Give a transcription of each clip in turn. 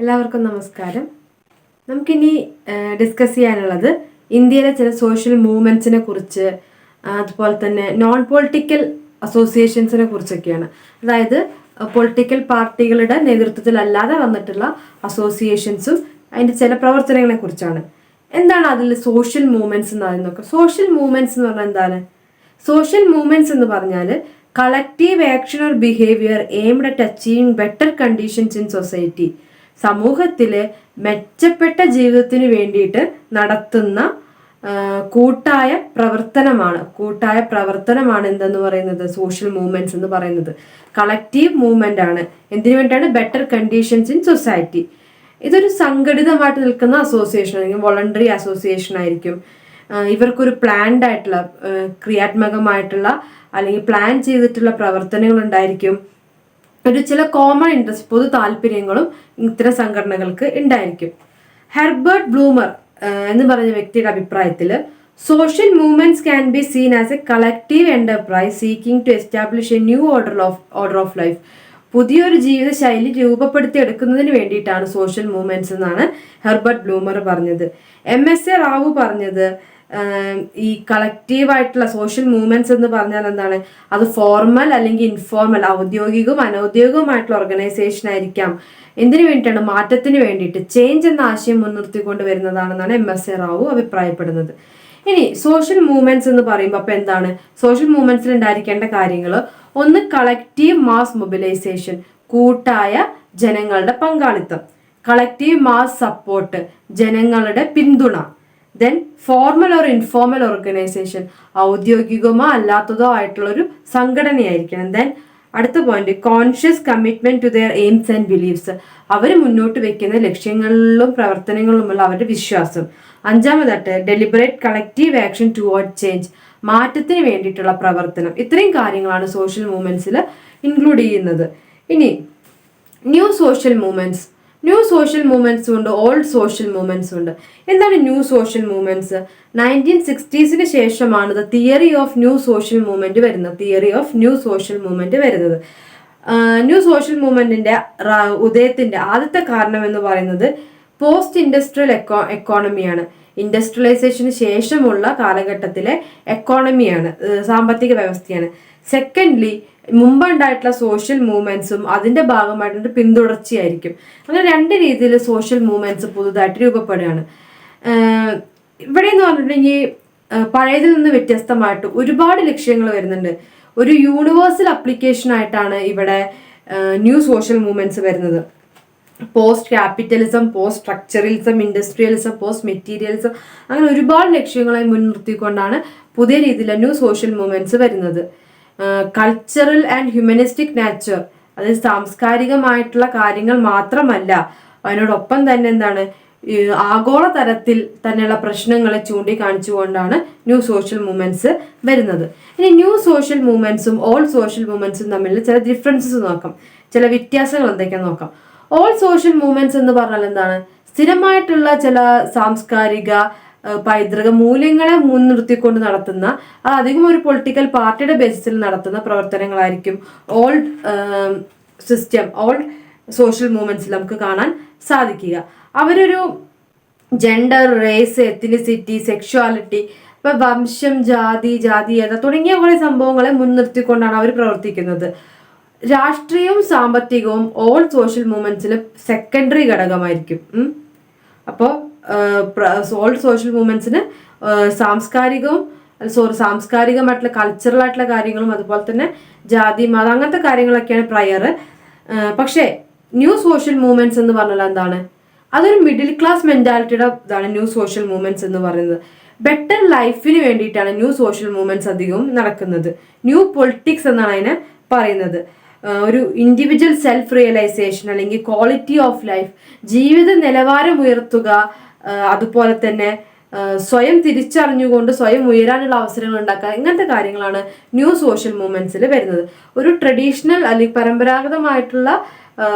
എല്ലാവർക്കും നമസ്കാരം. നമുക്കിനി ഡിസ്കസ് ചെയ്യാനുള്ളത് ഇന്ത്യയിലെ ചില സോഷ്യൽ മൂവ്മെൻറ്റ്സിനെ കുറിച്ച്, അതുപോലെ തന്നെ നോൺ പൊളിറ്റിക്കൽ അസോസിയേഷൻസിനെ കുറിച്ചൊക്കെയാണ്. അതായത് പൊളിറ്റിക്കൽ പാർട്ടികളുടെ നേതൃത്വത്തിലല്ലാതെ വന്നിട്ടുള്ള അസോസിയേഷൻസും അതിൻ്റെ ചില പ്രവർത്തനങ്ങളെ കുറിച്ചാണ്. എന്താണ് അതിൽ സോഷ്യൽ മൂവ്മെൻറ്റ്സ് എന്ന് പറയുന്നത്? സോഷ്യൽ മൂവ്മെൻറ്റ്സ് എന്ന് പറഞ്ഞാൽ എന്താണ്? സോഷ്യൽ മൂവ്മെൻറ്റ്സ് എന്ന് പറഞ്ഞാൽ collective action or behaviour aimed at achieving better conditions in society. സമൂഹത്തിലെ മെച്ചപ്പെട്ട ജീവിതത്തിന് വേണ്ടിയിട്ട് നടത്തുന്ന കൂട്ടായ പ്രവർത്തനമാണ് എന്തെന്ന് പറയുന്നത് സോഷ്യൽ മൂവ്മെന്റ്സ് എന്ന് പറയുന്നത്. കളക്റ്റീവ് മൂവ്മെന്റ് ആണ്. എന്തിനു വേണ്ടിയാണ്? Better conditions in society. ഇതൊരു സംഘടിതമായിട്ട് നിൽക്കുന്ന അസോസിയേഷൻ ആയിരിക്കും, വോളണ്ടറി അസോസിയേഷൻ ആയിരിക്കും. ഇവർക്കൊരു പ്ലാൻഡ് ആയിട്ടുള്ള ക്രിയാത്മകമായിട്ടുള്ള അല്ലെങ്കിൽ പ്ലാൻ ചെയ്തിട്ടുള്ള പ്രവർത്തനങ്ങൾ ഉണ്ടായിരിക്കും. ഒരു ചില കോമൺ ഇൻട്രസ്റ്റ്, പൊതു താല്പര്യങ്ങളും ഇത്തരം സംഘടനകൾക്ക് ഉണ്ടായിരിക്കും. ഹെർബർട്ട് ബ്ലൂമർ എന്ന് പറഞ്ഞ വ്യക്തിയുടെ അഭിപ്രായത്തിൽ social movements can be seen as a collective enterprise seeking to establish a new order of life. പുതിയൊരു ജീവിത ശൈലി രൂപപ്പെടുത്തി എടുക്കുന്നതിന് വേണ്ടിയിട്ടാണ് സോഷ്യൽ മൂവ്മെന്റ്സ് എന്നാണ് ഹെർബർട്ട് ബ്ലൂമർ പറഞ്ഞത്. എം.എസ്.എ. റാവു പറഞ്ഞത് ഈ കളക്റ്റീവായിട്ടുള്ള സോഷ്യൽ മൂവ്മെന്റ്സ് എന്ന് പറഞ്ഞാൽ എന്താണ്? അത് ഫോർമൽ അല്ലെങ്കിൽ ഇൻഫോർമൽ, ഔദ്യോഗികവും അനൗദ്യോഗികവുമായിട്ടുള്ള ഓർഗനൈസേഷൻ ആയിരിക്കാം. എന്തിനു വേണ്ടിയിട്ടാണ്? മാറ്റത്തിന് വേണ്ടിയിട്ട്, ചേഞ്ച് എന്ന ആശയം മുൻനിർത്തിക്കൊണ്ട് വരുന്നതാണെന്നാണ് എം.എസ്.എ. റാവു അഭിപ്രായപ്പെടുന്നത്. ഇനി സോഷ്യൽ മൂവ്മെന്റ്സ് എന്ന് പറയുമ്പോൾ അപ്പൊ എന്താണ്? സോഷ്യൽ മൂവ്മെന്റ്സിൽ ഉണ്ടായിരിക്കേണ്ട കാര്യങ്ങൾ: ഒന്ന്, കളക്റ്റീവ് മാസ് മൊബിലൈസേഷൻ, കൂട്ടായ ജനങ്ങളുടെ പങ്കാളിത്തം. കളക്റ്റീവ് മാസ് സപ്പോർട്ട്, ജനങ്ങളുടെ പിന്തുണ. Then formal or informal organisation, ഔദ്യോഗികമോ അല്ലാത്തതോ ആയിട്ടുള്ള ഒരു സംഘടനയായിരിക്കണം. ദെൻ അടുത്ത point, conscious commitment to their aims and beliefs, അവർ മുന്നോട്ട് വെക്കുന്ന ലക്ഷ്യങ്ങളിലും പ്രവർത്തനങ്ങളിലുമുള്ള അവരുടെ വിശ്വാസം. അഞ്ചാമതായിട്ട്, deliberate collective action toward change, മാറ്റത്തിന് വേണ്ടിയിട്ടുള്ള പ്രവർത്തനം. ഇത്രയും കാര്യങ്ങളാണ് സോഷ്യൽ മൂവ്മെന്റ്സിൽ ഇൻക്ലൂഡ് ചെയ്യുന്നത്. ഇനി ന്യൂ സോഷ്യൽ മൂവ്മെന്റ്സും ഉണ്ട്, ഓൾഡ് സോഷ്യൽ മൂവ്മെന്റ്സും ഉണ്ട്. എന്താണ് ന്യൂ സോഷ്യൽ മൂവ്മെന്റ്സ്? 1960s ശേഷമാണ് theory of new social movement വരുന്നത്. ന്യൂ സോഷ്യൽ മൂവ്മെന്റിന്റെ ഉദയത്തിന്റെ ആദ്യത്തെ കാരണം എന്ന് പറയുന്നത് പോസ്റ്റ് ഇൻഡസ്ട്രിയൽ എക്കോണമിയാണ്. ഇൻഡസ്ട്രിയലൈസേഷന് ശേഷമുള്ള കാലഘട്ടത്തിലെ എക്കോണമിയാണ്, സാമ്പത്തിക വ്യവസ്ഥയാണ്. സെക്കൻഡ്ലി, മുമ്പുണ്ടായിട്ടുള്ള സോഷ്യൽ മൂവ്മെന്റ്സും അതിന്റെ ഭാഗമായിട്ട് പിന്തുടർച്ചയായിരിക്കും. അങ്ങനെ രണ്ട് രീതിയിൽ സോഷ്യൽ മൂവ്മെന്റ്സ് പുതുതായിട്ട് രൂപപ്പെടുകയാണ്. ഇവിടെ എന്ന് പറഞ്ഞിട്ടുണ്ടെങ്കിൽ പഴയതിൽ നിന്ന് വ്യത്യസ്തമായിട്ട് ഒരുപാട് ലക്ഷ്യങ്ങൾ വരുന്നുണ്ട്. ഒരു യൂണിവേഴ്സൽ അപ്ലിക്കേഷൻ ആയിട്ടാണ് ഇവിടെ ന്യൂ സോഷ്യൽ മൂവ്മെന്റ്സ് വരുന്നത്. Post capitalism, post structuralism, industrialism, post materialism, അങ്ങനെ ഒരുപാട് ലക്ഷ്യങ്ങളെ മുൻനിർത്തിക്കൊണ്ടാണ് പുതിയ രീതിയിലുള്ള ന്യൂ സോഷ്യൽ മൂവ്മെന്റ്സ് വരുന്നത്. കൾച്ചറൽ ആൻഡ് ഹ്യൂമനിസ്റ്റിക് നാച്ചർ, അതായത് സാംസ്കാരികമായിട്ടുള്ള കാര്യങ്ങൾ മാത്രമല്ല, അതിനോടൊപ്പം തന്നെ എന്താണ്, ആഗോള തലത്തിൽ തന്നെയുള്ള പ്രശ്നങ്ങളെ ചൂണ്ടിക്കാണിച്ചുകൊണ്ടാണ് ന്യൂ സോഷ്യൽ മൂവ്മെന്റ്സ് വരുന്നത്. ഇനി ന്യൂ സോഷ്യൽ മൂവ്മെന്റ്സും ഓൾഡ് സോഷ്യൽ മൂവ്മെന്റ്സും തമ്മിൽ ചില ഡിഫറൻസസ് നോക്കാം, ചില വ്യത്യാസങ്ങൾ എന്തൊക്കെയാണെന്ന് നോക്കാം. ഓൾഡ് സോഷ്യൽ മൂവ്മെന്റ്സ് എന്ന് പറഞ്ഞാൽ എന്താണ്? സ്ഥിരമായിട്ടുള്ള ചില സാംസ്കാരിക പൈതൃക മൂല്യങ്ങളെ മുൻനിർത്തിക്കൊണ്ട് നടത്തുന്ന, അത് അധികം ഒരു പൊളിറ്റിക്കൽ പാർട്ടിയുടെ ബേസിസിൽ നടത്തുന്ന പ്രവർത്തനങ്ങളായിരിക്കും ഓൾഡ് സോഷ്യൽ മൂവ്മെന്റ്സിൽ നമുക്ക് കാണാൻ സാധിക്കുക. അവരൊരു ജെൻഡർ, റേസ്, എത്നിസിറ്റി, സെക്ഷുവാലിറ്റി, ഇപ്പൊ വംശം, ജാതീയത തുടങ്ങിയ കുറെ സംഭവങ്ങളെ മുൻനിർത്തിക്കൊണ്ടാണ് അവർ പ്രവർത്തിക്കുന്നത്. രാഷ്ട്രീയവും സാമ്പത്തികവും ഓൾഡ് സോഷ്യൽ മൂവ്മെന്റ്സിൽ സെക്കൻഡറി ഘടകമായിരിക്കും. അപ്പോൾ ഓൾഡ് സോഷ്യൽ മൂവ്മെന്റ്സിന് സാംസ്കാരികമായിട്ടുള്ള കൾച്ചറൽ ആയിട്ടുള്ള കാര്യങ്ങളും അതുപോലെ തന്നെ ജാതി, മതം, അങ്ങനത്തെ കാര്യങ്ങളൊക്കെയാണ് പ്രയർ. പക്ഷേ ന്യൂ സോഷ്യൽ മൂവ്മെന്റ്സ് എന്ന് പറഞ്ഞാൽ എന്താണ്? അതൊരു മിഡിൽ ക്ലാസ് മെന്റാലിറ്റിയുടെ ഇതാണ് ന്യൂ സോഷ്യൽ മൂവ്മെന്റ്സ് എന്ന് പറയുന്നത്. ബെറ്റർ ലൈഫിന് വേണ്ടിയിട്ടാണ് ന്യൂ സോഷ്യൽ മൂവ്മെന്റ്സ് അധികവും നടക്കുന്നത്. ന്യൂ പൊളിറ്റിക്സ് എന്നാണ് അതിനെ പറയുന്നത്. ഒരു ഇൻഡിവിജ്വൽ സെൽഫ് റിയലൈസേഷൻ അല്ലെങ്കിൽ ക്വാളിറ്റി ഓഫ് ലൈഫ്, ജീവിത നിലവാരം ഉയർത്തുക, അതുപോലെ തന്നെ സ്വയം തിരിച്ചറിഞ്ഞുകൊണ്ട് സ്വയം ഉയരാനുള്ള അവസരങ്ങൾ ഉണ്ടാക്കുക, ഇങ്ങനത്തെ കാര്യങ്ങളാണ് ന്യൂ സോഷ്യൽ മൂവ്മെന്റ്സിൽ വരുന്നത്. ഒരു ട്രഡീഷണൽ അല്ലെങ്കിൽ പരമ്പരാഗതമായിട്ടുള്ള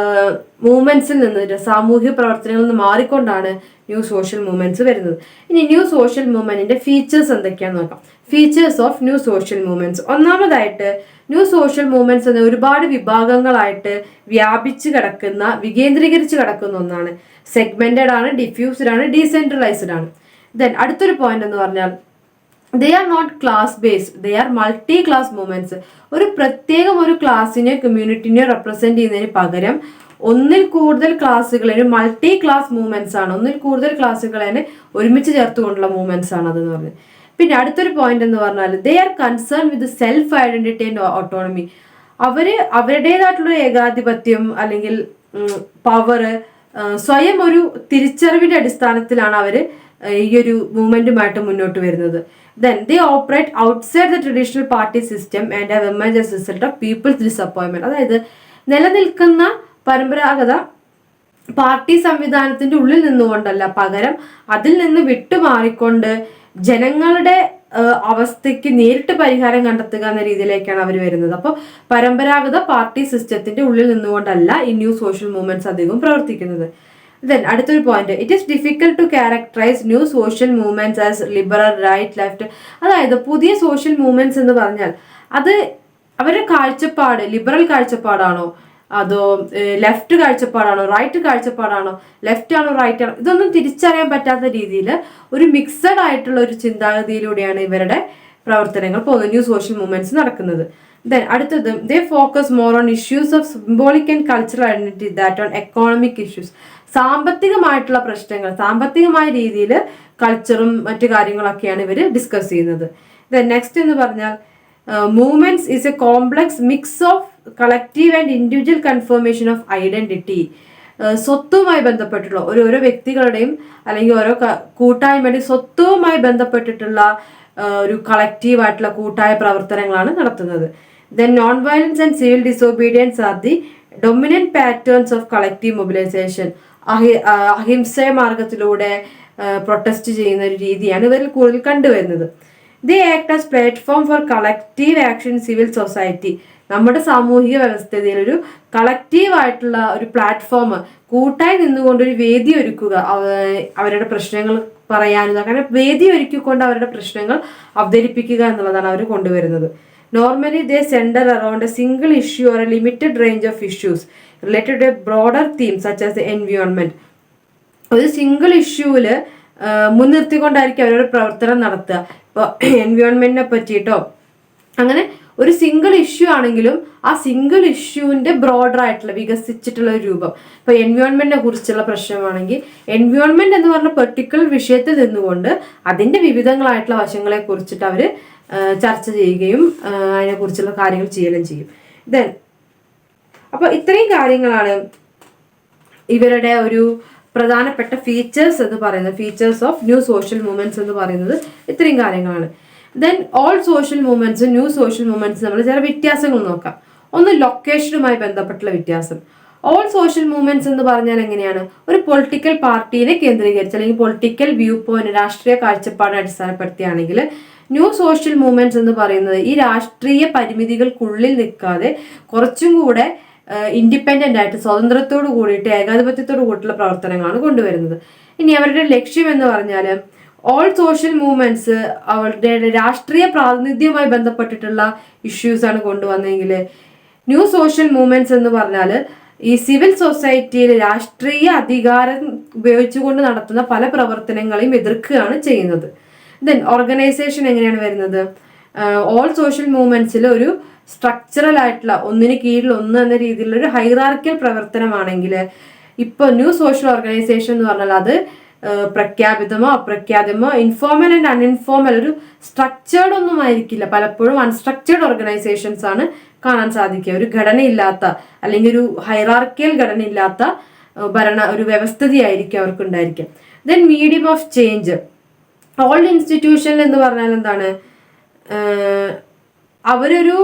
മൂവ്മെന്റ്സിൽ നിന്ന്, സാമൂഹ്യ പ്രവർത്തനങ്ങളിൽ നിന്ന് മാറിക്കൊണ്ടാണ് ന്യൂ സോഷ്യൽ മൂവ്മെന്റ്സ് വരുന്നത്. ഇനി ന്യൂ സോഷ്യൽ മൂവ്മെന്റിന്റെ ഫീച്ചേഴ്സ് എന്തൊക്കെയാണെന്ന് നോക്കാം. Features of new social movements. ഒന്നാമതായിട്ട് ന്യൂ സോഷ്യൽ മൂവ്മെന്റ്സ് എന്ന ഒരുപാട് വിഭാഗങ്ങളായിട്ട് വ്യാപിച്ച് കിടക്കുന്ന, വികേന്ദ്രീകരിച്ച് കിടക്കുന്ന ഒന്നാണ്. സെഗ്മെന്റഡ് ആണ്, ഡിഫ്യൂസ്ഡ് ആണ്, ഡീസെൻട്രലൈസ്ഡ് ആണ്. ദെൻ അടുത്തൊരു പോയിന്റ് എന്ന് പറഞ്ഞാൽ they are not class based, they are multi class movements. ഒരു പ്രത്യേകം ഒരു ക്ലാസ്സിനെയോ കമ്മ്യൂണിറ്റിനെയോ റെപ്രസെന്റ് ചെയ്യുന്നതിന് പകരം ഒന്നിൽ കൂടുതൽ ക്ലാസ്സുകളെ, മൾട്ടി ക്ലാസ് മൂവ്മെന്റ്സ് ആണ്, ഒന്നിൽ കൂടുതൽ ക്ലാസ്സുകളെ ഒരുമിച്ച് ചേർത്തുകൊണ്ടുള്ള മൂവ്മെന്റ്സ് ആണ് അതെന്ന് പറഞ്ഞത്. പിന്നെ അടുത്തൊരു പോയിന്റ് എന്ന് പറഞ്ഞാൽ they R concern with self identity and autonomy. അവരുടേതായിട്ടുള്ള ഏകാധിപത്യം അല്ലെങ്കിൽ പവർ, സ്വയം ഒരു തിരിച്ചറിവിന്റെ അടിസ്ഥാനത്തിലാണ് അവര് ഈ ഒരു മൂവ്മെന്റുമായിട്ട് മുന്നോട്ട് വരുന്നത്. Then they operate outside the traditional party system and have emerged as a result of people's disappointment. അതായത് നിലനിൽക്കുന്ന പരമ്പരാഗത പാർട്ടി സംവിധാനത്തിന്റെ ഉള്ളിൽ നിന്നുകൊണ്ടല്ല, പകരം അതിൽ നിന്ന് വിട്ടുമാറിക്കൊണ്ട് ജനങ്ങളുടെ അവസ്ഥയ്ക്ക് നേരിട്ട് പരിഹാരം കണ്ടെത്തുക എന്ന രീതിയിലേക്കാണ് അവർ വരുന്നത്. അപ്പോൾ പരമ്പരാഗത പാർട്ടി സിസ്റ്റത്തിന്റെ ഉള്ളിൽ നിന്നുകൊണ്ടല്ല ഈ ന്യൂ സോഷ്യൽ മൂവ്മെന്റ്സ് അധികവും പ്രവർത്തിക്കുന്നത്. Then അടുത്തൊരു point, it is difficult to characterise new social movements as liberal, right, left. അതായത് പുതിയ സോഷ്യൽ മൂവ്മെന്റ്സ് എന്ന് പറഞ്ഞാൽ അത് അവരുടെ കാഴ്ചപ്പാട് ലിബറൽ കാഴ്ചപ്പാടാണോ, അതോ ലെഫ്റ്റ് കാഴ്ചപ്പാടാണോ, റൈറ്റ് കാഴ്ചപ്പാടാണോ, ലെഫ്റ്റ് ആണോ റൈറ്റ് ആണോ, ഇതൊന്നും തിരിച്ചറിയാൻ പറ്റാത്ത രീതിയിൽ ഒരു മിക്സഡ് ആയിട്ടുള്ള ഒരു ചിന്താഗതിയിലൂടെയാണ് ഇവരുടെ പ്രവർത്തനങ്ങൾ പോകുന്നത്, ന്യൂ സോഷ്യൽ മൂവ്മെന്റ്സ് നടക്കുന്നത്. Then അടുത്തത് they focus more on issues of symbolic and cultural identity that on economic issues. സാമ്പത്തികമായിട്ടുള്ള പ്രശ്നങ്ങൾ, സാമ്പത്തികമായ രീതിയിൽ കൾച്ചറും മറ്റു കാര്യങ്ങളൊക്കെയാണ് ഇവർ ഡിസ്കസ് ചെയ്യുന്നത്. ദെൻ നെക്സ്റ്റ് എന്ന് പറഞ്ഞാൽ movements is a complex mix of collective and individual confirmation of identity. സ്വത്തുമായി ബന്ധപ്പെട്ടുള്ള ഓരോ വ്യക്തികളുടെയും അല്ലെങ്കിൽ ഓരോ കൂട്ടായ്മയുടെയും സ്വത്തുവുമായി ബന്ധപ്പെട്ടിട്ടുള്ള ഒരു കളക്റ്റീവ് ആയിട്ടുള്ള കൂട്ടായ പ്രവർത്തനങ്ങളാണ് നടത്തുന്നത്. Then non violence and civil disobedience are the dominant patterns of collective mobilisation. അഹിംസ മാർഗത്തിലൂടെ പ്രൊട്ടസ്റ്റ് ചെയ്യുന്ന ഒരു രീതിയാണ് ഇവരിൽ കൂടുതൽ കണ്ടുവരുന്നത്. They act as platform for collective action civil society. നമ്മുടെ സാമൂഹിക വ്യവസ്ഥയിൽ ഒരു കളക്റ്റീവ് ആയിട്ടുള്ള ഒരു പ്ലാറ്റ്ഫോം, കൂട്ടായി നിന്നുകൊണ്ട് ഒരു വേദി ഒരുക്കുക, അവരുടെ പ്രശ്നങ്ങൾ പറയാനും അങ്ങനെ വേദി ഒരുക്കിക്കൊണ്ട് അവരുടെ പ്രശ്നങ്ങൾ അവതരിപ്പിക്കുക എന്നുള്ളതാണ് അവർ കൊണ്ടുവരുന്നത്. Normally they centre around a single issue or a limited range of issues related to a broader theme such as the environment. ഒരു സിംഗിൾ ഇഷ്യൂവില് മുൻനിർത്തിക്കൊണ്ടായിരിക്കും അവരുടെ പ്രവർത്തനം നടത്തുക. ഇപ്പോൾ എൻവയോൺമെന്റിനെ പറ്റിയിട്ടോ അങ്ങനെ ഒരു സിംഗിൾ ഇഷ്യൂ ആണെങ്കിലും ആ സിംഗിൾ ഇഷ്യൂവിന്റെ ബ്രോഡർ ആയിട്ടുള്ള വികസിച്ചിട്ടുള്ള ഒരു രൂപം. ഇപ്പൊ എൻവയോൺമെന്റിനെ കുറിച്ചുള്ള പ്രശ്നമാണെങ്കിൽ എൻവയോൺമെന്റ് എന്ന് പറഞ്ഞ പെർട്ടിക്കുലർ വിഷയത്തിൽ നിന്നുകൊണ്ട് അതിന്റെ വിവിധങ്ങളായിട്ടുള്ള വശങ്ങളെ കുറിച്ചിട്ട് അവര് ചർച്ച ചെയ്യുകയും അതിനെക്കുറിച്ചുള്ള കാര്യങ്ങൾ ചെയ്യുകയും ചെയ്യും. ദെൻ അപ്പൊ ഇത്രയും കാര്യങ്ങളാണ് ഇവരുടെ ഒരു പ്രധാനപ്പെട്ട ഫീച്ചേഴ്സ് എന്ന് പറയുന്നത്. Features of new social movements എന്ന് പറയുന്നത് ഇത്രയും കാര്യങ്ങളാണ്. Then all social movements, new social movements നമ്മൾ ചില വ്യത്യാസങ്ങൾ നോക്കാം. ഒന്ന് ലൊക്കേഷനുമായി ബന്ധപ്പെട്ടുള്ള വ്യത്യാസം. ഓൾ സോഷ്യൽ മൂവ്മെന്റ്സ് എന്ന് പറഞ്ഞാൽ എങ്ങനെയാണ്, ഒരു പൊളിറ്റിക്കൽ പാർട്ടീനെ കേന്ദ്രീകരിച്ച് അല്ലെങ്കിൽ പൊളിറ്റിക്കൽ വ്യൂ പോയിന്റ്, രാഷ്ട്രീയ കാഴ്ചപ്പാടിനെ അടിസ്ഥാനപ്പെടുത്തിയാണെങ്കിൽ ന്യൂ സോഷ്യൽ മൂവ്മെന്റ്സ് എന്ന് പറയുന്നത് ഈ രാഷ്ട്രീയ പരിമിതികൾക്കുള്ളിൽ നിൽക്കാതെ കുറച്ചും കൂടെ ഇൻഡിപെൻഡന്റ് ആയിട്ട് സ്വതന്ത്രത്തോട് കൂടിയിട്ട് ഏകാധിപത്യത്തോട് കൂടിയിട്ടുള്ള പ്രവർത്തനങ്ങളാണ് കൊണ്ടുവരുന്നത്. ഇനി അവരുടെ ലക്ഷ്യം എന്ന് പറഞ്ഞാൽ ഓൾ സോഷ്യൽ മൂവ്മെന്റ്സ് അവരുടെ രാഷ്ട്രീയ പ്രാതിനിധ്യവുമായി ബന്ധപ്പെട്ടിട്ടുള്ള ഇഷ്യൂസ് ആണ് കൊണ്ടുവന്നെങ്കിൽ ന്യൂ സോഷ്യൽ മൂവ്മെന്റ്സ് എന്ന് പറഞ്ഞാൽ ഈ സിവിൽ സൊസൈറ്റിയിൽ രാഷ്ട്രീയ അധികാരം ഉപയോഗിച്ചുകൊണ്ട് നടത്തുന്ന പല പ്രവർത്തനങ്ങളെയും എതിർക്കുകയാണ് ചെയ്യുന്നത്. ദെൻ ഓർഗനൈസേഷൻ എങ്ങനെയാണ് വരുന്നത്, ഓൾ സോഷ്യൽ മൂവ്മെന്റ്സിൽ ഒരു സ്ട്രക്ചറൽ ആയിട്ടുള്ള ഒന്നിന് കീഴിൽ ഒന്ന് എന്ന രീതിയിലുള്ള ഒരു ഹൈറാർക്കിയൽ പ്രവർത്തനമാണെങ്കിൽ ഇപ്പൊ ന്യൂ സോഷ്യൽ ഓർഗനൈസേഷൻ എന്ന് പറഞ്ഞാൽ അത് പ്രഖ്യാപിതമോ അപ്രഖ്യാപിതമോ ഇൻഫോർമൽ ആൻഡ് അൺഇൻഫോർമൽ ഒരു സ്ട്രക്ചേർഡ് ഒന്നും ആയിരിക്കില്ല. പലപ്പോഴും അൺസ്ട്രക്ചേർഡ് ഓർഗനൈസേഷൻസ് ആണ് കാണാൻ സാധിക്കുക. ഒരു ഘടനയില്ലാത്ത അല്ലെങ്കിൽ ഒരു ഹൈറാർക്കിയൽ ഘടനയില്ലാത്ത ഒരു വ്യവസ്ഥിതി ആയിരിക്കും അവർക്ക് ഉണ്ടായിരിക്കുക. Then medium of change. Old ഇൻസ്റ്റിറ്റ്യൂഷനിൽ എന്ന് പറഞ്ഞാൽ എന്താണ്, അവരൊരു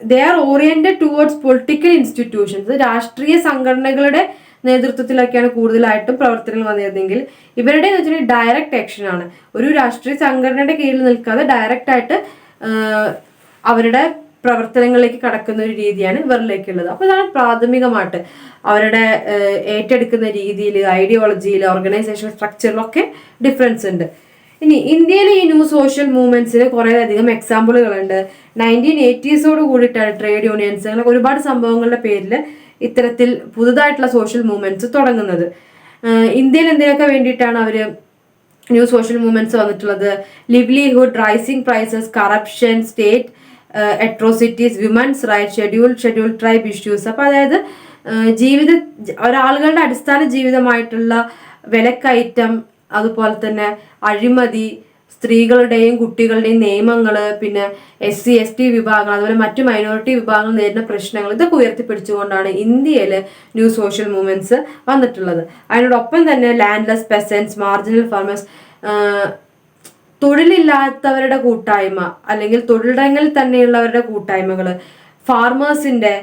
they are oriented towards political institutions, രാഷ്ട്രീയ സംഘടനകളുടെ നേതൃത്വത്തിലൊക്കെയാണ് കൂടുതലായിട്ടും പ്രവർത്തനങ്ങൾ വന്നിരുന്നെങ്കിൽ ഇവരുടെ എന്ന് വെച്ചാൽ ഡയറക്റ്റ് ആക്ഷൻ ആണ്. ഒരു രാഷ്ട്രീയ സംഘടനയുടെ കീഴിൽ നിൽക്കാതെ ഡയറക്റ്റ് ആയിട്ട് അവരുടെ പ്രവർത്തനങ്ങളിലേക്ക് കടക്കുന്ന ഒരു രീതിയാണ് ഇവരിലേക്കുള്ളത്. അപ്പോൾ ഇതാണ് പ്രാഥമികമായിട്ട് അവരുടെ ഏറ്റെടുക്കുന്ന രീതിയിൽ, ഐഡിയോളജിയിൽ, ഓർഗനൈസേഷൻ സ്ട്രക്ചറിലൊക്കെ ഡിഫറൻസ് ഉണ്ട്. ഇനി ഇന്ത്യയിലെ ഈ ന്യൂ സോഷ്യൽ മൂവ്മെന്റ്സിന് കുറേ അധികം എക്സാമ്പിളുകളുണ്ട്. 1980s കൂടിയിട്ടാണ് ട്രേഡ് യൂണിയൻസ് അങ്ങനെ ഒരുപാട് സംഭവങ്ങളുടെ പേരിൽ ഇത്തരത്തിൽ പുതുതായിട്ടുള്ള സോഷ്യൽ മൂവ്മെന്റ്സ് തുടങ്ങുന്നത്. ഇന്ത്യയിൽ എന്തിനൊക്കെ വേണ്ടിയിട്ടാണ് അവർ ന്യൂ സോഷ്യൽ മൂവ്മെന്റ്സ് വന്നിട്ടുള്ളത്? Livelihood, rising prices, corruption, state atrocities, women's right, schedule tribe issues. അപ്പോൾ അതായത് ഒരാളുകളുടെ അടിസ്ഥാന ജീവിതമായിട്ടുള്ള വിലക്കയറ്റം, അതുപോലെ തന്നെ അഴിമതി, സ്ത്രീകളുടെയും കുട്ടികളുടെയും നിയമങ്ങൾ, പിന്നെ SC ST വിഭാഗങ്ങൾ, അതുപോലെ മറ്റു മൈനോറിറ്റി വിഭാഗങ്ങൾ നേരിടുന്ന പ്രശ്നങ്ങൾ, ഇതൊക്കെ ഉയർത്തിപ്പിടിച്ചുകൊണ്ടാണ് ഇന്ത്യയിൽ ന്യൂ സോഷ്യൽ മൂവ്മെന്റ്സ് വന്നിട്ടുള്ളത്. അതിനോടൊപ്പം തന്നെ ലാൻഡ്ലെസ് പെസൻസ്, മാർജിനൽ ഫാർമേഴ്സ്, തൊഴിലില്ലാത്തവരുടെ കൂട്ടായ്മ അല്ലെങ്കിൽ തൊഴിലിടങ്ങളിൽ തന്നെയുള്ളവരുടെ കൂട്ടായ്മകൾ, ഫാർമേഴ്സിന്റെ,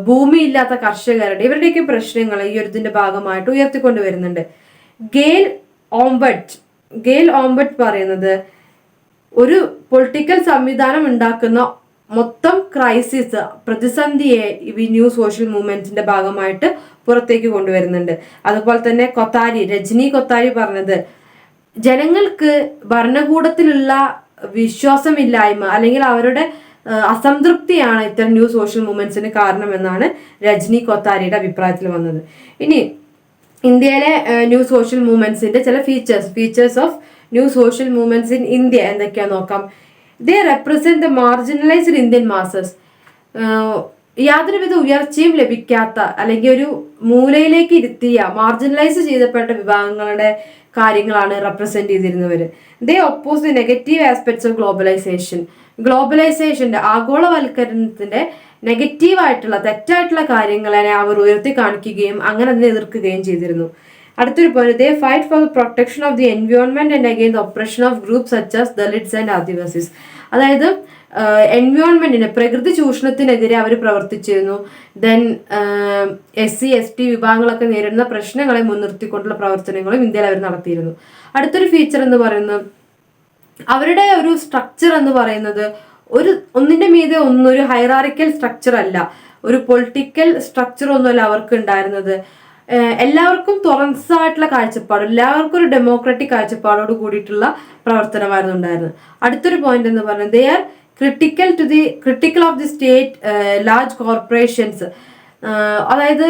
ഭൂമിയില്ലാത്ത കർഷകരുടെ, ഇവരുടെയൊക്കെ പ്രശ്നങ്ങൾ ഈ ഒരു ഇതിന്റെ ഭാഗമായിട്ട് ഉയർത്തിക്കൊണ്ടുവരുന്നുണ്ട്. ഗെയിൽ ഓംബർട്ട് പറയുന്നത് ഒരു പൊളിറ്റിക്കൽ സംവിധാനം ഉണ്ടാക്കുന്ന മൊത്തം ക്രൈസിസ്, പ്രതിസന്ധിയെ ഈ ന്യൂ സോഷ്യൽ മൂവ്മെന്റ്സിന്റെ ഭാഗമായിട്ട് പുറത്തേക്ക് കൊണ്ടുവരുന്നുണ്ട്. അതുപോലെ തന്നെ രജനി കൊത്താരി പറഞ്ഞത് ജനങ്ങൾക്ക് ഭരണകൂടത്തിലുള്ള വിശ്വാസമില്ലായ്മ അല്ലെങ്കിൽ അവരുടെ അസംതൃപ്തിയാണ് ഇത്തരം ന്യൂ സോഷ്യൽ മൂവ്മെന്റ്സിന് കാരണമെന്നാണ് രജനി കൊത്താരിയുടെ അഭിപ്രായത്തിൽ വന്നത്. ഇനി ഇന്ത്യയിലെ ന്യൂ സോഷ്യൽ മൂവ്മെന്റ്സിന്റെ ചില features of new social movements in India എന്തൊക്കെയാന്ന് നോക്കാം. They represent the marginalised Indian masses. യാതൊരുവിധ ഉയർച്ചയും ലഭിക്കാത്ത അല്ലെങ്കിൽ ഒരു മൂലയിലേക്ക് ഇരുത്തിയ മാർജിനലൈസ് ചെയ്യപ്പെട്ട വിഭാഗങ്ങളുടെ കാര്യങ്ങളാണ് റെപ്രസെന്റ് ചെയ്തിരുന്നവർ. They oppose the negative aspects of ഗ്ലോബലൈസേഷന്റെ ആഗോളവൽക്കരണത്തിന്റെ നെഗറ്റീവായിട്ടുള്ള തെറ്റായിട്ടുള്ള കാര്യങ്ങളെ അവർ ഉയർത്തി കാണിക്കുകയും അങ്ങനെ അതിനെ എതിർക്കുകയും ചെയ്തിരുന്നു. അടുത്തൊരു point, they fight for the protection of the environment and against the oppression of groups such as Dalits and Adivasis. അതായത് എൻവയോൺമെന്റിന്, പ്രകൃതി ചൂഷണത്തിനെതിരെ അവർ പ്രവർത്തിച്ചിരുന്നു. ദെൻ SC ST വിഭാഗങ്ങളൊക്കെ നേരിടുന്ന പ്രശ്നങ്ങളെ മുൻനിർത്തിക്കൊണ്ടുള്ള പ്രവർത്തനങ്ങളും ഇന്ത്യയിൽ അവർ നടത്തിയിരുന്നു. അടുത്തൊരു ഫീച്ചർ എന്ന് പറയുന്നത് അവരുടെ ഒരു സ്ട്രക്ചർ എന്ന് പറയുന്നത് ഒന്നിന്റെ മീതെ ഒന്നൊരു ഹൈറാറിക്കൽ സ്ട്രക്ചർ അല്ല, ഒരു പൊളിറ്റിക്കൽ സ്ട്രക്ചർ ഒന്നുമല്ല അവർക്ക് ഉണ്ടായിരുന്നത്. എല്ലാവർക്കും തുറസായിട്ടുള്ള കാഴ്ചപ്പാട്, എല്ലാവർക്കും ഒരു ഡെമോക്രാറ്റിക് കാഴ്ചപ്പാടോട് കൂടിയിട്ടുള്ള പ്രവർത്തനമായിരുന്നു ഉണ്ടായിരുന്നത്. അടുത്തൊരു പോയിന്റ് എന്ന് പറയുന്നത് they are critical of the state large corporations. അതായത്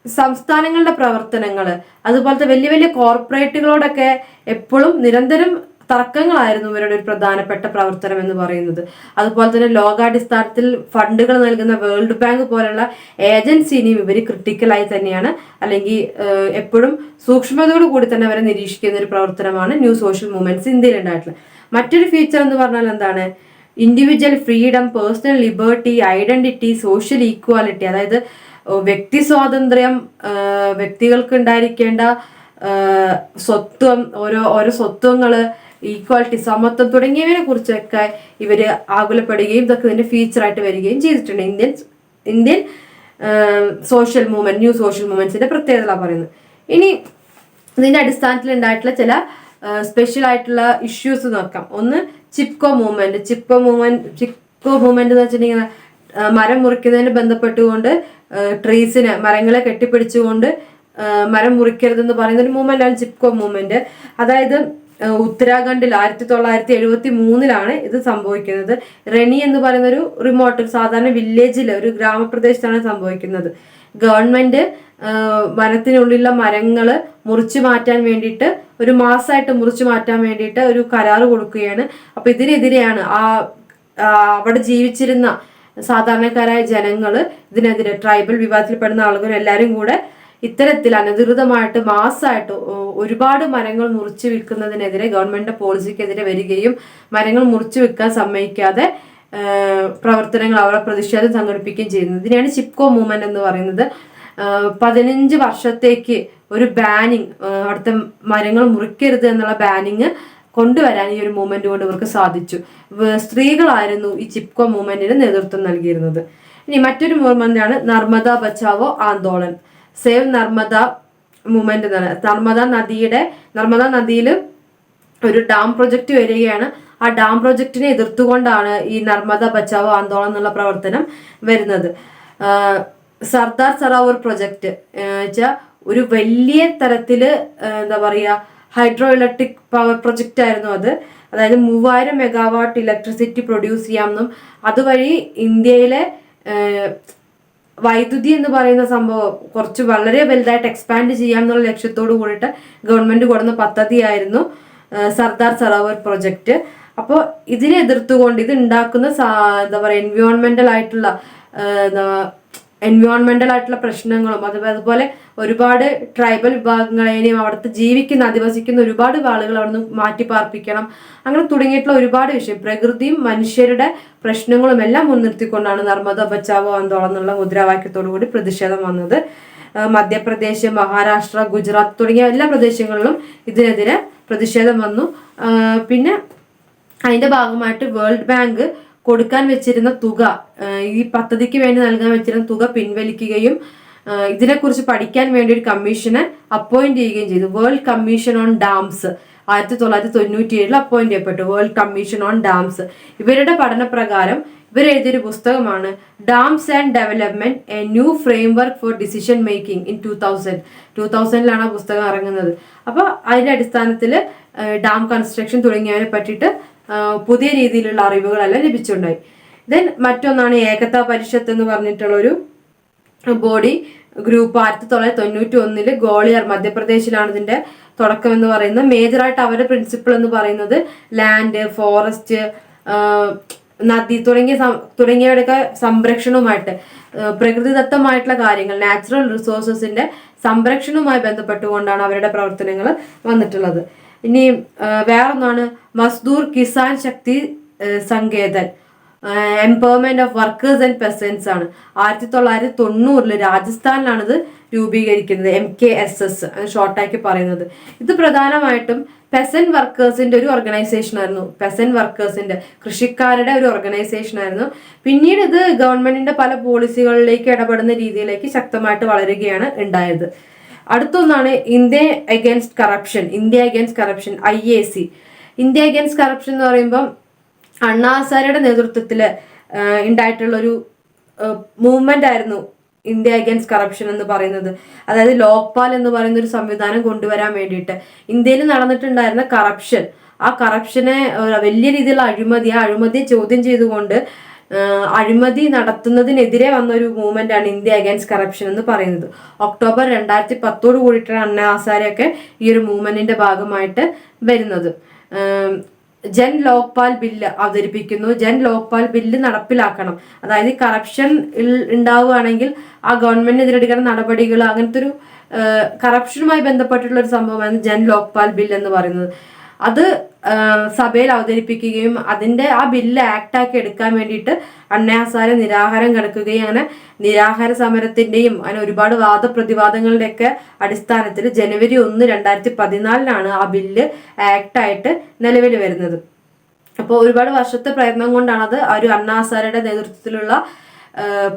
സംസ്ഥാനങ്ങളുടെ പ്രവർത്തനങ്ങൾ, അതുപോലത്തെ വലിയ വലിയ കോർപ്പറേറ്റുകളോടൊക്കെ എപ്പോഴും നിരന്തരം തർക്കങ്ങളായിരുന്നു ഇവരുടെ ഒരു പ്രധാനപ്പെട്ട പ്രവർത്തനം എന്ന് പറയുന്നത്. അതുപോലെ തന്നെ ലോകാടിസ്ഥാനത്തിൽ ഫണ്ടുകൾ നൽകുന്ന വേൾഡ് ബാങ്ക് പോലുള്ള ഏജൻസിനെയും ഇവർ ക്രിട്ടിക്കലായി തന്നെയാണ് അല്ലെങ്കിൽ എപ്പോഴും സൂക്ഷ്മതയോട് കൂടി തന്നെ അവരെ നിരീക്ഷിക്കുന്ന ഒരു പ്രവർത്തനമാണ് ന്യൂ സോഷ്യൽ മൂവ്മെന്റ്സ് ഇന്ത്യയിൽ ഉണ്ടായിട്ടുള്ളത്. മറ്റൊരു ഫീച്ചർ എന്ന് പറഞ്ഞാൽ എന്താണ്? Individual freedom, personal liberty, identity, social equality. അതായത് വ്യക്തി സ്വാതന്ത്ര്യം, വ്യക്തികൾക്ക് ഉണ്ടായിരിക്കേണ്ട സ്വത്വം, ഓരോ സ്വത്വങ്ങള്, ഈക്വാലിറ്റി, സമത്വം തുടങ്ങിയവയെ കുറിച്ചൊക്കെ ഇവര് ആകുലപ്പെടുകയും ഇതൊക്കെ ഇതിന്റെ ഫീച്ചറായിട്ട് വരികയും ചെയ്തിട്ടുണ്ട്. Indian social movement, new social മൂവ്മെന്റ്സിന്റെ പ്രത്യേകത പറയുന്നത്. ഇനി ഇതിന്റെ അടിസ്ഥാനത്തിൽ ഉണ്ടായിട്ടുള്ള ചില സ്പെഷ്യൽ ആയിട്ടുള്ള ഇഷ്യൂസ് നോക്കാം. ഒന്ന് ചിപ്കോ മൂവ്മെന്റ് എന്ന് വെച്ചിട്ടുണ്ടെങ്കിൽ മരം മുറിക്കുന്നതിന് ബന്ധപ്പെട്ടുകൊണ്ട് മരങ്ങളെ കെട്ടിപ്പിടിച്ചുകൊണ്ട് മരം മുറിക്കരുതെന്ന് പറയുന്ന ഒരു മൂവ്മെന്റാണ് ചിപ്കോ മൂവ്മെന്റ്. അതായത് ഉത്തരാഖണ്ഡിൽ 1973 ഇത് സംഭവിക്കുന്നത്. റെനി എന്ന് പറയുന്ന ഒരു റിമോട്ട്, ഒരു സാധാരണ വില്ലേജിൽ, ഒരു ഗ്രാമപ്രദേശത്താണ് സംഭവിക്കുന്നത്. ഗവൺമെന്റ് വനത്തിനുള്ളിലുള്ള മരങ്ങൾ മുറിച്ചു മാറ്റാൻ വേണ്ടിയിട്ട്, ഒരു മാസമായിട്ട് മുറിച്ചു മാറ്റാൻ വേണ്ടിയിട്ട് ഒരു കരാറ് കൊടുക്കുകയാണ്. അപ്പൊ ഇതിനെതിരെയാണ് അവിടെ ജീവിച്ചിരുന്ന സാധാരണക്കാരായ ജനങ്ങള് ഇതിനെതിരെ, ട്രൈബൽ വിഭാഗത്തിൽപ്പെടുന്ന ആളുകൾ എല്ലാവരും കൂടെ ഇത്തരത്തിൽ അനധികൃതമായിട്ട് മാസമായിട്ട് ഒരുപാട് മരങ്ങൾ മുറിച്ചു വിൽക്കുന്നതിനെതിരെ ഗവൺമെന്റിന്റെ പോളിസിക്കെതിരെ വരികയും മരങ്ങൾ മുറിച്ചു വിൽക്കാൻ സമ്മതിക്കാതെ പ്രവർത്തനങ്ങൾ, അവരുടെ പ്രതിഷേധം സംഘടിപ്പിക്കുകയും ചെയ്യുന്നത്. ഇതിനെയാണ് ചിപ്കോ മൂവ്മെന്റ് എന്ന് പറയുന്നത്. 15 വർഷത്തേക്ക് ഒരു ബാനിങ്, അവിടുത്തെ മരങ്ങൾ മുറിക്കരുത് എന്നുള്ള ബാനിങ് കൊണ്ടുവരാൻ ഈ ഒരു മൂവ്മെന്റ് കൊണ്ട് ഇവർക്ക് സാധിച്ചു. സ്ത്രീകളായിരുന്നു ഈ ചിപ്കോ മൂവ്മെന്റിന് നേതൃത്വം നൽകിയിരുന്നത്. ഇനി മറ്റൊരു മൂവ്മെന്റ് ആണ് നർമ്മദ ബച്ചാവോ ആന്തോളൻ. സേവ് നർമ്മദ മൂവ്മെന്റ് എന്നാണ്. നർമ്മദ നദിയിൽ ഒരു ഡാം പ്രൊജക്ട് വരികയാണ്. ആ ഡാം പ്രൊജക്ടിനെ എതിർത്തുകൊണ്ടാണ് ഈ നർമ്മദ ബച്ചാവോ ആന്തോളൻ എന്നുള്ള പ്രവർത്തനം വരുന്നത്. സർദാർ സരോവർ പ്രൊജക്ട് വെച്ചാൽ ഒരു വലിയ തരത്തില് എന്താ പറയുക ഹൈഡ്രോ ഇലക്ട്രിക് പവർ പ്രൊജക്റ്റ് ആയിരുന്നു അത്. അതായത് 3000 മെഗാവാട്ട് ഇലക്ട്രിസിറ്റി പ്രൊഡ്യൂസ് ചെയ്യാമെന്നും അതുവഴി ഇന്ത്യയിലെ വൈദ്യുതി എന്ന് പറയുന്ന സംഭവം കുറച്ച് വളരെ വലുതായിട്ട് എക്സ്പാൻഡ് ചെയ്യാമെന്നുള്ള ലക്ഷ്യത്തോട് കൂടിയിട്ട് ഗവൺമെന്റ് കൊടുന്ന പദ്ധതിയായിരുന്നു സർദാർ സരോവർ പ്രൊജക്റ്റ്. അപ്പോൾ ഇതിനെ എതിർത്തുകൊണ്ട് ഇത് ഉണ്ടാക്കുന്ന എന്താ പറയുക എൻവയോൺമെന്റൽ ആയിട്ടുള്ള പ്രശ്നങ്ങളും അതുപോലെ ഒരുപാട് ട്രൈബൽ വിഭാഗങ്ങളെയും അവിടുത്തെ അധിവസിക്കുന്ന ഒരുപാട് ആളുകൾ അവിടെ നിന്ന് മാറ്റി പാർപ്പിക്കണം, അങ്ങനെ തുടങ്ങിയിട്ടുള്ള ഒരുപാട് വിഷയം പ്രകൃതിയും മനുഷ്യരുടെ പ്രശ്നങ്ങളും എല്ലാം മുൻനിർത്തിക്കൊണ്ടാണ് നർമ്മദ ബച്ചാവോ ആന്തോളൻ എന്നുള്ള മുദ്രാവാക്യത്തോടു കൂടി പ്രതിഷേധം വന്നത്. മധ്യപ്രദേശ്, മഹാരാഷ്ട്ര, ഗുജറാത്ത് തുടങ്ങിയ എല്ലാ പ്രദേശങ്ങളിലും ഇതിനെതിരെ പ്രതിഷേധം വന്നു. പിന്നെ അതിന്റെ ഭാഗമായിട്ട് വേൾഡ് ബാങ്ക് കൊടുക്കാൻ വെച്ചിരുന്ന തുക, ഈ പദ്ധതിക്ക് വേണ്ടി നൽകാൻ വെച്ചിരുന്ന തുക പിൻവലിക്കുകയും ഇതിനെക്കുറിച്ച് പഠിക്കാൻ വേണ്ടി ഒരു കമ്മീഷനെ അപ്പോയിന്റ് ചെയ്യുകയും ചെയ്തു. World commission on dams 1997 appoint ചെയ്യപ്പെട്ടു. വേൾഡ് കമ്മീഷൻ ഓൺ ഡാംസ് ഇവരുടെ പഠനപ്രകാരം ഇവർ എഴുതിയൊരു പുസ്തകമാണ് dams and development A new framework four decision making in 2000 ആ പുസ്തകം ഇറങ്ങുന്നത്. അപ്പോൾ അതിന്റെ അടിസ്ഥാനത്തിൽ ഡാം കൺസ്ട്രക്ഷൻ തുടങ്ങിയവരെ പറ്റിയിട്ട് പുതിയ രീതിയിലുള്ള അറിവുകളെല്ലാം ലഭിച്ചിട്ടുണ്ടായി. ദെൻ മറ്റൊന്നാണ് ഏകതാ പരിഷത്ത് എന്ന് പറഞ്ഞിട്ടുള്ള ഒരു ബോഡി ഗ്രൂപ്പ് 1991 ഗോളിയർ മധ്യപ്രദേശിലാണ് ഇതിന്റെ തുടക്കം എന്ന് പറയുന്നത്. മേജറായിട്ട് അവരുടെ പ്രിൻസിപ്പിൾ എന്ന് പറയുന്നത് ലാൻഡ്, ഫോറസ്റ്റ്, നദി തുടങ്ങിയവരുടെയൊക്കെ സംരക്ഷണവുമായിട്ട് പ്രകൃതിദത്തമായിട്ടുള്ള കാര്യങ്ങൾ, നാച്ചുറൽ റിസോഴ്സസിന്റെ സംരക്ഷണവുമായി ബന്ധപ്പെട്ടുകൊണ്ടാണ് അവരുടെ പ്രവർത്തനങ്ങൾ വന്നിട്ടുള്ളത്. ഇനി വേറൊന്നാണ് Mazdoor Kisan Shakti Sangathan, empowerment of workers and peasants ആണ്. 1990 രാജസ്ഥാനിലാണ് ഇത് രൂപീകരിക്കുന്നത്. MKSS ഷോർട്ടാക്കി പറയുന്നത്. ഇത് പ്രധാനമായിട്ടും പെസന്റ് വർക്കേഴ്സിന്റെ ഒരു ഓർഗനൈസേഷൻ ആയിരുന്നു. പെസന്റ് വർക്കേഴ്സിന്റെ കൃഷിക്കാരുടെ ഒരു ഓർഗനൈസേഷൻ ആയിരുന്നു. പിന്നീട് ഇത് ഗവൺമെന്റിന്റെ പല പോളിസികളിലേക്ക് ഇടപെടുന്ന രീതിയിലേക്ക് ശക്തമായിട്ട് വളരുകയാണ് ഉണ്ടായത്. അടുത്തൊന്നാണ് India against corruption, IAC. India against corruption എന്ന് പറയുമ്പം അണ്ണാ ഹസാരെയുടെ നേതൃത്വത്തിൽ ഉണ്ടായിട്ടുള്ള ഒരു മൂവ്മെന്റ് ആയിരുന്നു ഇന്ത്യ അഗൈൻസ്റ്റ് കറപ്ഷൻ എന്ന് പറയുന്നത്. അതായത് ലോക്പാൽ എന്ന് പറയുന്ന ഒരു സംവിധാനം കൊണ്ടുവരാൻ വേണ്ടിയിട്ട് ഇന്ത്യയിൽ നടന്നിട്ടുണ്ടായിരുന്ന ആ കറപ്ഷനെ വലിയ രീതിയിലുള്ള അഴിമതിയെ ചോദ്യം ചെയ്തുകൊണ്ട് അഴിമതി നടത്തുന്നതിനെതിരെ വന്ന ഒരു മൂവ്മെന്റ് ആണ് ഇന്ത്യ അഗൈൻസ്റ്റ് കറപ്ഷൻ എന്ന് പറയുന്നത്. ഒക്ടോബർ 2010 കൂടിയിട്ടാണ് അണ്ണാ ഹസാരെയൊക്കെ ഈ ഒരു മൂവ്മെന്റിന്റെ ഭാഗമായിട്ട് വരുന്നത്. ജൻ ലോക്പാൽ ബില്ല് അവതരിപ്പിക്കുന്നു. ജൻ ലോക്പാൽ ബില്ല് നടപ്പിലാക്കണം. അതായത് കറപ്ഷൻ ഉണ്ടാവുകയാണെങ്കിൽ ആ ഗവൺമെന്റിനെതിരെടുക്കുന്ന നടപടികൾ, അങ്ങനത്തെ ഒരു കറപ്ഷനുമായി ബന്ധപ്പെട്ടിട്ടുള്ള ഒരു സംഭവമാണ് ജൻ ലോക്പാൽ ബില്ല് എന്ന് പറയുന്നത്. അത് സഭയിൽ അവതരിപ്പിക്കുകയും അതിന്റെ ആ ബില്ല് ആക്ടാക്കി എടുക്കാൻ വേണ്ടിയിട്ട് അണ്ണാ ഹസാരെ നിരാഹാരം കിടക്കുകയും അങ്ങനെ നിരാഹാര സമരത്തിന്റെയും അങ്ങനെ ഒരുപാട് വാദപ്രതിവാദങ്ങളുടെയൊക്കെ അടിസ്ഥാനത്തിൽ ജനുവരി 1, 2014 ആ ബില്ല് ആക്ടായിട്ട് നിലവിൽ വരുന്നത്. അപ്പോൾ ഒരുപാട് വർഷത്തെ പ്രയത്നം കൊണ്ടാണ് അത് ഒരു അണ്ണാ ഹസാരെയുടെ നേതൃത്വത്തിലുള്ള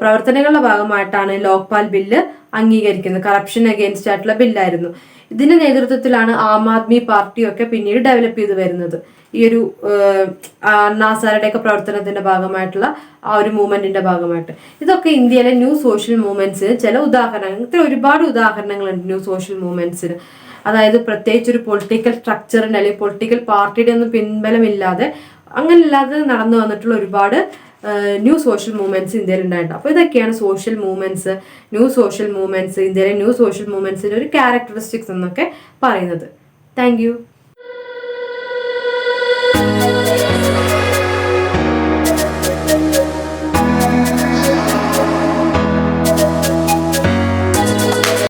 പ്രവർത്തനങ്ങളുടെ ഭാഗമായിട്ടാണ് ലോക്പാൽ ബില്ല് അംഗീകരിക്കുന്നത്. കറപ്ഷൻ അഗെയിൻസ്റ്റ് ആയിട്ടുള്ള ബില്ലായിരുന്നു. ഇതിന്റെ നേതൃത്വത്തിലാണ് ആം ആദ്മി പാർട്ടിയൊക്കെ പിന്നീട് ഡെവലപ്പ് ചെയ്ത് വരുന്നത്. ഈ ഒരു അണ്ണാ ഹസാരെയുടെയൊക്കെ പ്രവർത്തനത്തിന്റെ ഭാഗമായിട്ടുള്ള ആ ഒരു മൂവ്മെന്റിന്റെ ഭാഗമായിട്ട്. ഇതൊക്കെ ഇന്ത്യയിലെ ന്യൂ സോഷ്യൽ മൂവ്മെന്റ്സിന് ചില ഉദാഹരണങ്ങൾ. ഇത്ര ഒരുപാട് ഉദാഹരണങ്ങളുണ്ട് ന്യൂ സോഷ്യൽ മൂവ്മെന്റ്സിന്. അതായത് പ്രത്യേകിച്ച് ഒരു പൊളിറ്റിക്കൽ സ്ട്രക്ചറിന്റെ അല്ലെങ്കിൽ പൊളിറ്റിക്കൽ പാർട്ടിയുടെ ഒന്നും പിൻബലമില്ലാതെ അങ്ങനെയല്ലാതെ നടന്നു വന്നിട്ടുള്ള ഒരുപാട് ന്യൂ സോഷ്യൽ മൂവ്മെന്റ്സ് ഇന്ത്യയിൽ ഉണ്ടായിട്ടുണ്ട്. അപ്പോൾ ഇതൊക്കെയാണ് സോഷ്യൽ മൂവ്മെന്റ്സ്, ഇന്ത്യയിലെ ന്യൂ സോഷ്യൽ മൂവ്മെന്റ്സിന്റെ ഒരു ക്യാരക്ടറിസ്റ്റിക്സ് എന്നൊക്കെ പറയുന്നത്. Thank you.